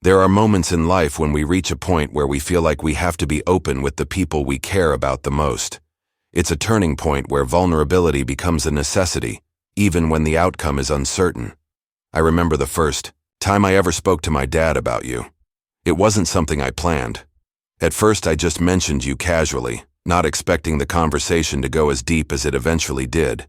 There are moments in life when we reach a point where we feel like we have to be open with the people we care about the most. It's a turning point where vulnerability becomes a necessity, even when the outcome is uncertain. I remember the first time I ever spoke to my dad about you. It wasn't something I planned. At first I just mentioned you casually, not expecting the conversation to go as deep as it eventually did.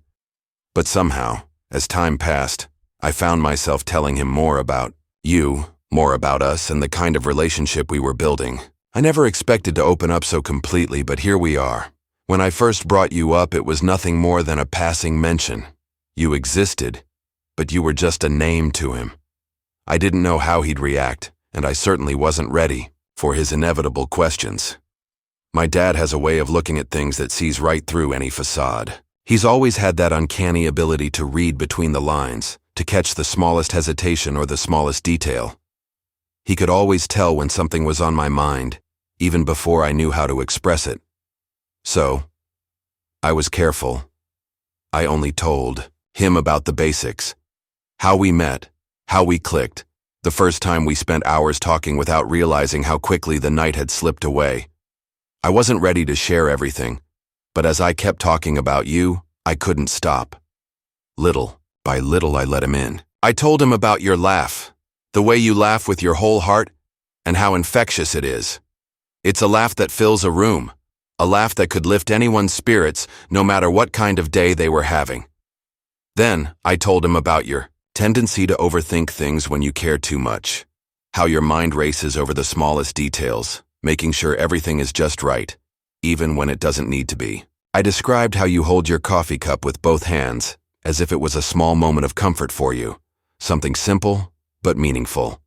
But somehow, as time passed, I found myself telling him more about you, more about us, and the kind of relationship we were building. I never expected to open up so completely, but here we are. When I first brought you up, it was nothing more than a passing mention. You existed, but you were just a name to him. I didn't know how he'd react, and I certainly wasn't ready for his inevitable questions. My dad has a way of looking at things that sees right through any facade. He's always had that uncanny ability to read between the lines, to catch the smallest hesitation or the smallest detail. He could always tell when something was on my mind, even before I knew how to express it. So, I was careful. I only told him about the basics. How we met, how we clicked, the first time we spent hours talking without realizing how quickly the night had slipped away. I wasn't ready to share everything, but as I kept talking about you, I couldn't stop. Little by little, I let him in. I told him about your laugh, the way you laugh with your whole heart, and how infectious it is. It's a laugh that fills a room, a laugh that could lift anyone's spirits, no matter what kind of day they were having. Then, I told him about your tendency to overthink things when you care too much, how your mind races over the smallest details, making sure everything is just right, even when it doesn't need to be. I described how you hold your coffee cup with both hands, as if it was a small moment of comfort for you, something simple but meaningful.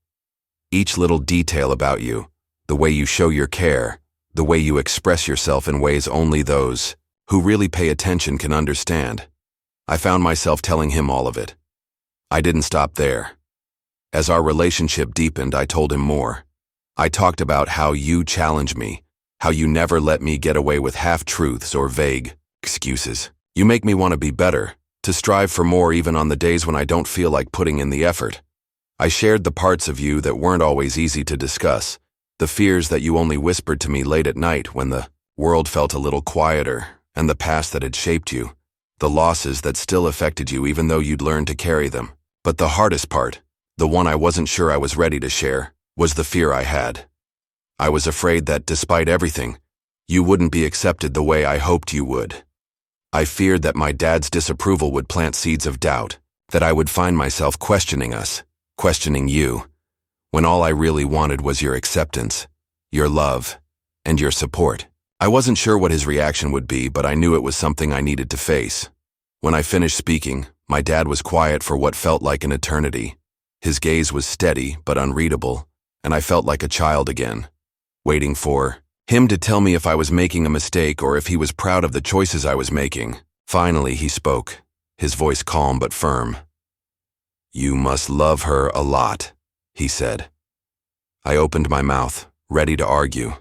Each little detail about you, the way you show your care, the way you express yourself in ways only those who really pay attention can understand. I found myself telling him all of it. I didn't stop there. As our relationship deepened, I told him more. I talked about how you challenge me, how you never let me get away with half-truths or vague excuses. You make me want to be better, to strive for more even on the days when I don't feel like putting in the effort. I shared the parts of you that weren't always easy to discuss, the fears that you only whispered to me late at night when the world felt a little quieter, and the past that had shaped you, the losses that still affected you even though you'd learned to carry them. But the hardest part, the one I wasn't sure I was ready to share, was the fear I had. I was afraid that, despite everything, you wouldn't be accepted the way I hoped you would. I feared that my dad's disapproval would plant seeds of doubt, that I would find myself questioning us, questioning you, when all I really wanted was your acceptance, your love, and your support. I wasn't sure what his reaction would be, but I knew it was something I needed to face. When I finished speaking, my dad was quiet for what felt like an eternity. His gaze was steady but unreadable, and I felt like a child again, waiting for him to tell me if I was making a mistake or if he was proud of the choices I was making. Finally, he spoke, his voice calm but firm. "You must love her a lot," he said. I opened my mouth, ready to argue.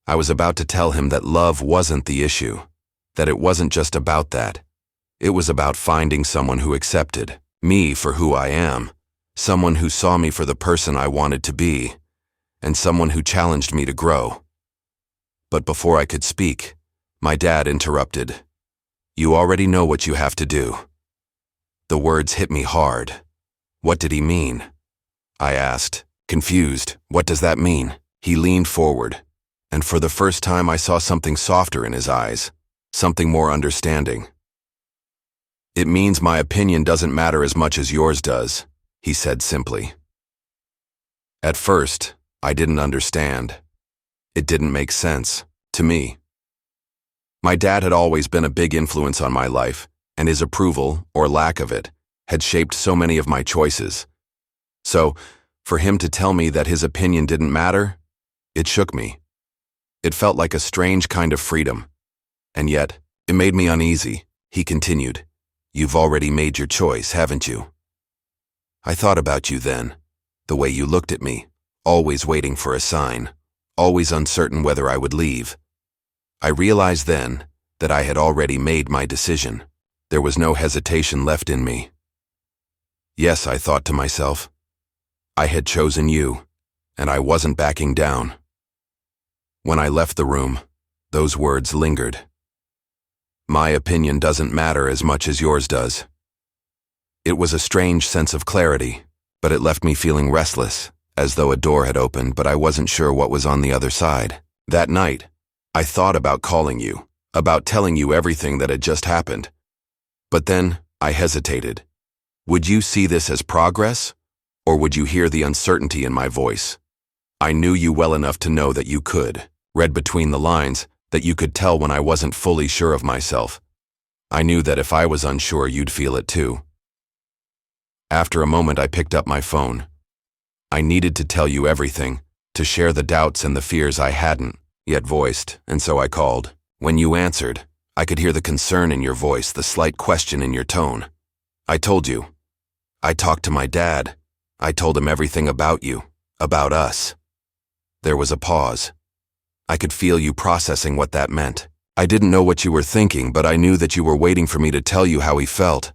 I was about to tell him that love wasn't the issue, that it wasn't just about that. It was about finding someone who accepted me for who I am, someone who saw me for the person I wanted to be, and someone who challenged me to grow. But before I could speak, my dad interrupted. "You already know what you have to do." The words hit me hard. What did he mean? I asked, confused. What does that mean? He leaned forward, and for the first time I saw something softer in his eyes, something more understanding. "It means my opinion doesn't matter as much as yours does," he said simply. At first, I didn't understand. It didn't make sense to me. My dad had always been a big influence on my life, and his approval, or lack of it, had shaped so many of my choices. So, for him to tell me that his opinion didn't matter, it shook me. It felt like a strange kind of freedom. And yet, it made me uneasy. He continued, "You've already made your choice, haven't you?" I thought about you then, the way you looked at me, always waiting for a sign, always uncertain whether I would leave. I realized then that I had already made my decision. There was no hesitation left in me. Yes, I thought to myself, I had chosen you, and I wasn't backing down. When I left the room, those words lingered. My opinion doesn't matter as much as yours does. It was a strange sense of clarity, but it left me feeling restless, as though a door had opened, but I wasn't sure what was on the other side. That night, I thought about calling you, about telling you everything that had just happened. But then, I hesitated. Would you see this as progress, or would you hear the uncertainty in my voice? I knew you well enough to know that you could, read between the lines, that you could tell when I wasn't fully sure of myself. I knew that if I was unsure, you'd feel it too. After a moment, I picked up my phone. I needed to tell you everything, to share the doubts and the fears I hadn't yet voiced, and so I called. When you answered, I could hear the concern in your voice, the slight question in your tone. I told you. I talked to my dad. I told him everything about you, about us. There was a pause. I could feel you processing what that meant. I didn't know what you were thinking, but I knew that you were waiting for me to tell you how he felt.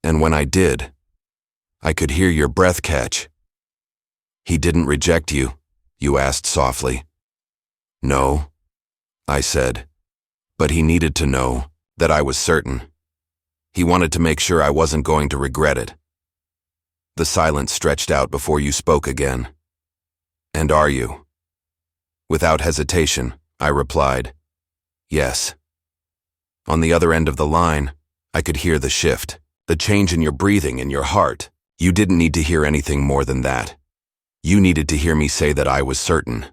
And when I did, I could hear your breath catch. He didn't reject you, you asked softly. No, I said, but he needed to know that I was certain. He wanted to make sure I wasn't going to regret it. The silence stretched out before you spoke again. And are you? Without hesitation, I replied, yes. On the other end of the line, I could hear the shift, the change in your breathing and your heart. You didn't need to hear anything more than that. You needed to hear me say that I was certain.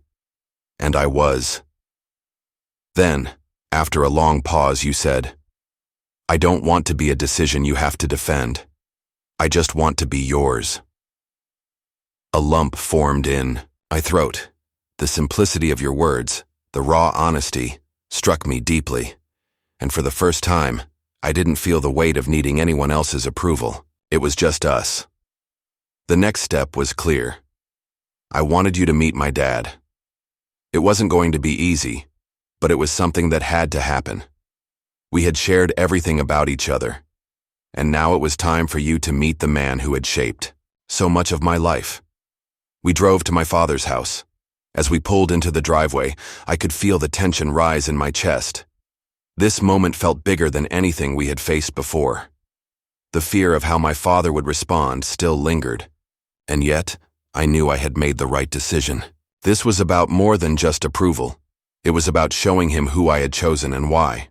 And I was. Then, after a long pause, you said, I don't want to be a decision you have to defend. I just want to be yours. A lump formed in my throat. The simplicity of your words, the raw honesty, struck me deeply. And for the first time, I didn't feel the weight of needing anyone else's approval. It was just us. The next step was clear. I wanted you to meet my dad. It wasn't going to be easy, but it was something that had to happen. We had shared everything about each other, and now it was time for you to meet the man who had shaped so much of my life. We drove to my father's house. As we pulled into the driveway, I could feel the tension rise in my chest. This moment felt bigger than anything we had faced before. The fear of how my father would respond still lingered, and yet, I knew I had made the right decision. This was about more than just approval. It was about showing him who I had chosen and why.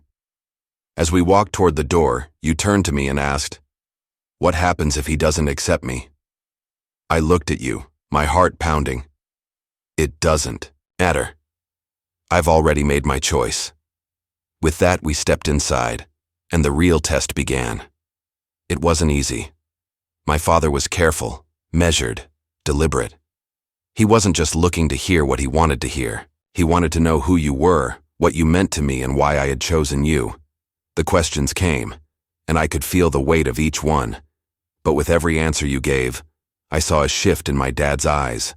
As we walked toward the door, you turned to me and asked, what happens if he doesn't accept me? I looked at you, my heart pounding. It doesn't matter. I've already made my choice. With that, we stepped inside, and the real test began. It wasn't easy. My father was careful, measured, deliberate. He wasn't just looking to hear what he wanted to hear. He wanted to know who you were, what you meant to me, and why I had chosen you. The questions came, and I could feel the weight of each one. But with every answer you gave, I saw a shift in my dad's eyes,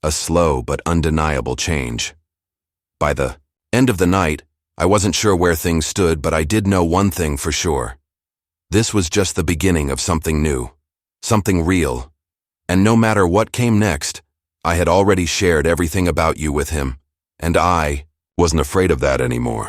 a slow but undeniable change. By the end of the night, I wasn't sure where things stood, but I did know one thing for sure. This was just the beginning of something new, something real. And no matter what came next, I had already shared everything about you with him, and I wasn't afraid of that anymore.